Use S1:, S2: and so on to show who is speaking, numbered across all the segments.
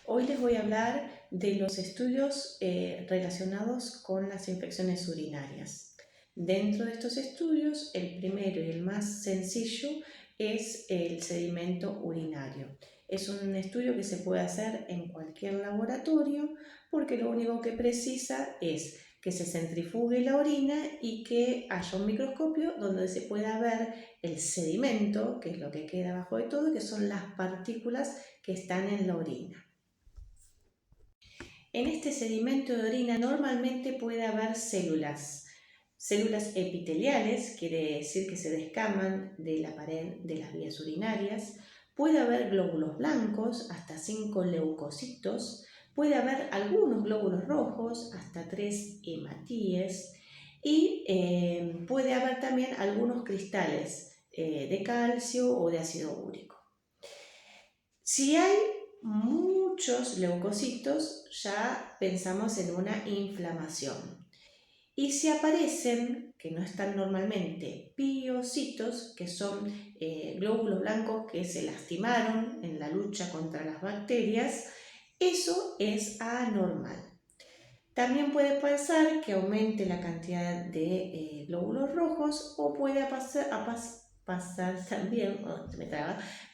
S1: Hoy les voy a hablar de los estudios relacionados con las infecciones urinarias. Dentro de estos estudios, el primero y el más sencillo es el sedimento urinario. Es un estudio que se puede hacer en cualquier laboratorio porque lo único que precisa es que se centrifugue la orina y que haya un microscopio donde se pueda ver el sedimento, que es lo que queda abajo de todo, que son las partículas que están en la orina. En este sedimento de orina normalmente puede haber células epiteliales, quiere decir que se descaman de la pared de las vías urinarias, puede haber glóbulos blancos, hasta 5 leucocitos, puede haber algunos glóbulos rojos, hasta 3 hematíes, y puede haber también algunos cristales de calcio o de ácido úrico. Si hay muchos leucocitos, ya pensamos en una inflamación. Y si aparecen, que no están normalmente, piocitos, que son glóbulos blancos que se lastimaron en la lucha contra las bacterias, eso es anormal. También puede pasar que aumente la cantidad de glóbulos rojos o puede pasar también,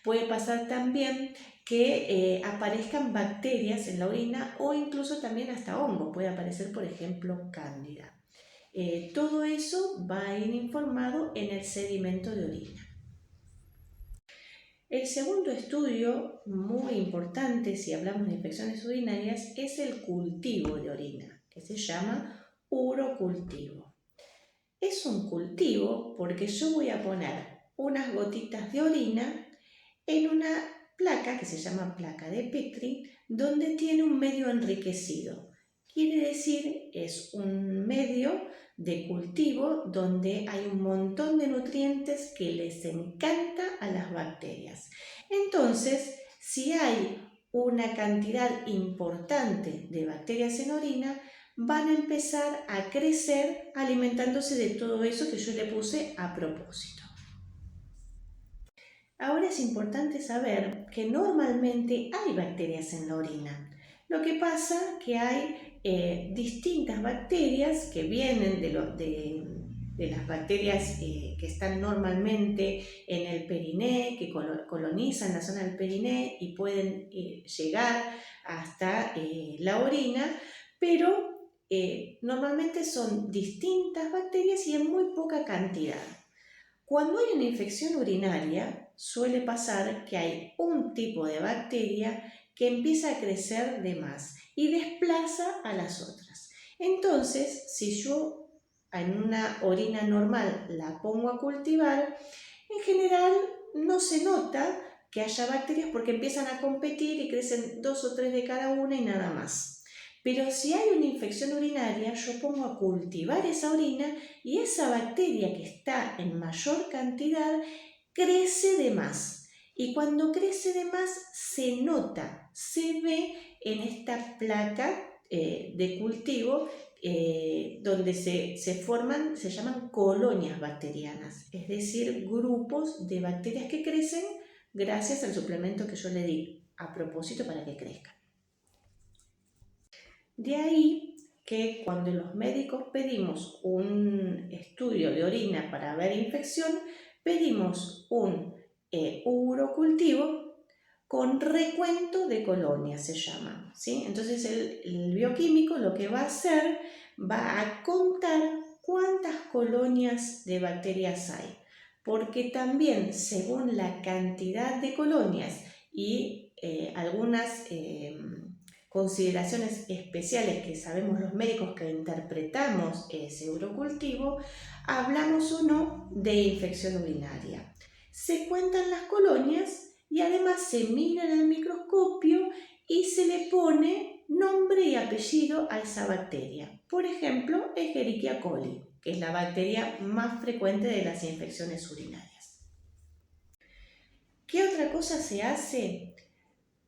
S1: puede pasar también que aparezcan bacterias en la orina o incluso también hasta hongos, puede aparecer por ejemplo cándida. Todo eso va a ir informado en el sedimento de orina. El segundo estudio, muy importante si hablamos de infecciones urinarias, es el cultivo de orina, que se llama urocultivo. Es un cultivo porque yo voy a poner unas gotitas de orina en una placa que se llama placa de Petri, donde tiene un medio enriquecido. Quiere decir, es un medio de cultivo donde hay un montón de nutrientes que les encanta a las bacterias. Entonces, si hay una cantidad importante de bacterias en orina, van a empezar a crecer alimentándose de todo eso que yo le puse a propósito. Ahora es importante saber que normalmente hay bacterias en la orina. Lo que pasa es que hay distintas bacterias que vienen de las bacterias que están normalmente en el periné, que colonizan la zona del periné y pueden llegar hasta la orina, pero normalmente son distintas bacterias y en muy poca cantidad. Cuando hay una infección urinaria, suele pasar que hay un tipo de bacteria que empieza a crecer de más y desplaza a las otras. Entonces, si yo en una orina normal la pongo a cultivar, en general no se nota que haya bacterias porque empiezan a competir y crecen 2 o 3 de cada una y nada más. Pero si hay una infección urinaria, yo pongo a cultivar esa orina y esa bacteria que está en mayor cantidad crece de más. Y cuando crece de más se nota, se ve en esta placa de cultivo donde se forman, se llaman colonias bacterianas, es decir, grupos de bacterias que crecen gracias al suplemento que yo le di a propósito para que crezcan. De ahí que cuando los médicos pedimos un estudio de orina para ver infección, pedimos un urocultivo con recuento de colonias, se llama, ¿sí? Entonces el bioquímico lo que va a hacer, va a contar cuántas colonias de bacterias hay, porque también según la cantidad de colonias y algunas consideraciones especiales que sabemos los médicos que interpretamos ese urocultivo, hablamos o no de infección urinaria. Se cuentan las colonias y además se mira en el microscopio y se le pone nombre y apellido a esa bacteria. Por ejemplo, Escherichia coli, que es la bacteria más frecuente de las infecciones urinarias. ¿Qué otra cosa se hace?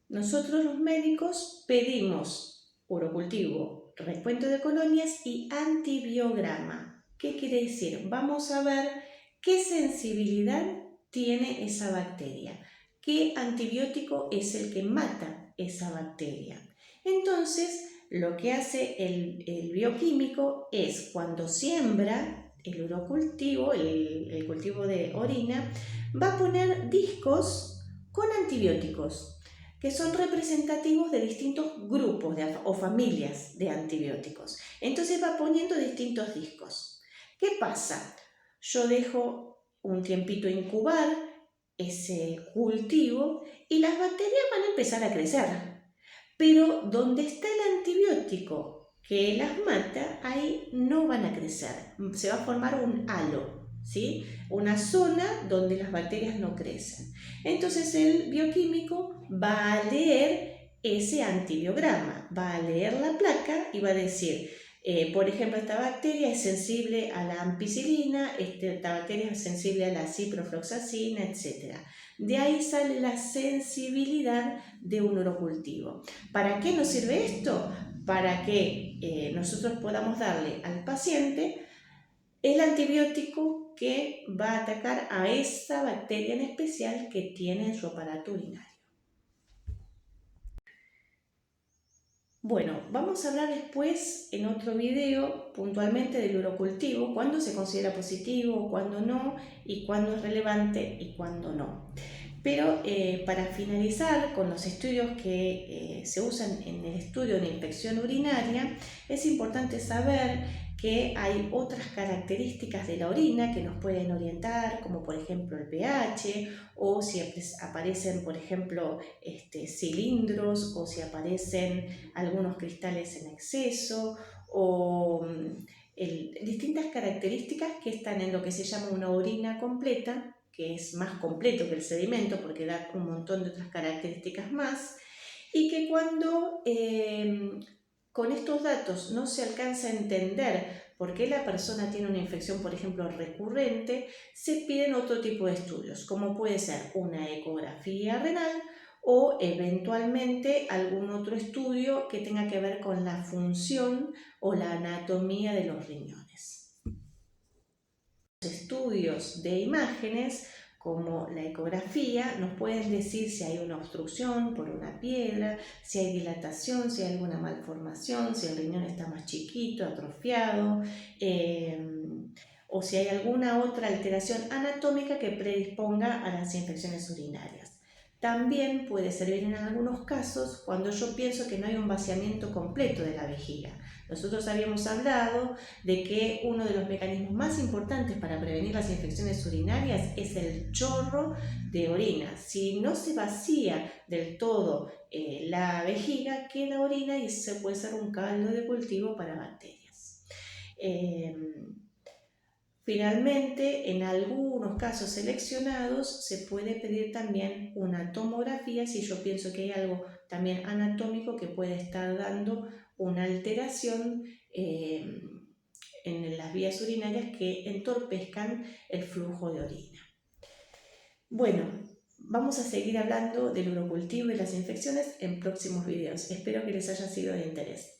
S1: Nosotros los médicos pedimos urocultivo, recuento de colonias y antibiograma. ¿Qué quiere decir? Vamos a ver qué sensibilidad tiene esa bacteria, qué antibiótico es el que mata esa bacteria. Entonces, lo que hace el bioquímico es cuando siembra el urocultivo, el cultivo de orina, va a poner discos con antibióticos que son representativos de distintos grupos o familias de antibióticos. Entonces va poniendo distintos discos. ¿Qué pasa? Yo dejo un tiempito incubar ese cultivo y las bacterias van a empezar a crecer. Pero donde está el antibiótico que las mata, ahí no van a crecer. Se va a formar un halo, ¿sí? Una zona donde las bacterias no crecen. Entonces el bioquímico va a leer ese antibiograma, va a leer la placa y va a decir, por ejemplo, esta bacteria es sensible a la ampicilina, esta bacteria es sensible a la ciprofloxacina, etc. De ahí sale la sensibilidad de un urocultivo. ¿Para qué nos sirve esto? Para que nosotros podamos darle al paciente el antibiótico que va a atacar a esa bacteria en especial que tiene en su aparato urinario. Bueno, vamos a hablar después en otro video puntualmente del urocultivo, cuándo se considera positivo, cuándo no, y cuándo es relevante y cuándo no. Pero para finalizar con los estudios que se usan en el estudio de infección urinaria, es importante saber que hay otras características de la orina que nos pueden orientar, como por ejemplo el pH, o si aparecen, por ejemplo, cilindros, o si aparecen algunos cristales en exceso, o distintas características que están en lo que se llama una orina completa, que es más completo que el sedimento porque da un montón de otras características más, y que cuando con estos datos no se alcanza a entender por qué la persona tiene una infección, por ejemplo, recurrente, se piden otro tipo de estudios, como puede ser una ecografía renal o eventualmente algún otro estudio que tenga que ver con la función o la anatomía de los riñones. Estudios de imágenes como la ecografía nos pueden decir si hay una obstrucción por una piedra, si hay dilatación, si hay alguna malformación, si el riñón está más chiquito, atrofiado, o si hay alguna otra alteración anatómica que predisponga a las infecciones urinarias. También puede servir en algunos casos cuando yo pienso que no hay un vaciamiento completo de la vejiga. Nosotros habíamos hablado de que uno de los mecanismos más importantes para prevenir las infecciones urinarias es el chorro de orina. Si no se vacía del todo la vejiga, queda orina y se puede ser un caldo de cultivo para bacterias. Finalmente, en algunos casos seleccionados se puede pedir también una tomografía si yo pienso que hay algo también anatómico que puede estar dando una alteración en las vías urinarias que entorpezcan el flujo de orina. Bueno, vamos a seguir hablando del urocultivo y las infecciones en próximos videos. Espero que les haya sido de interés.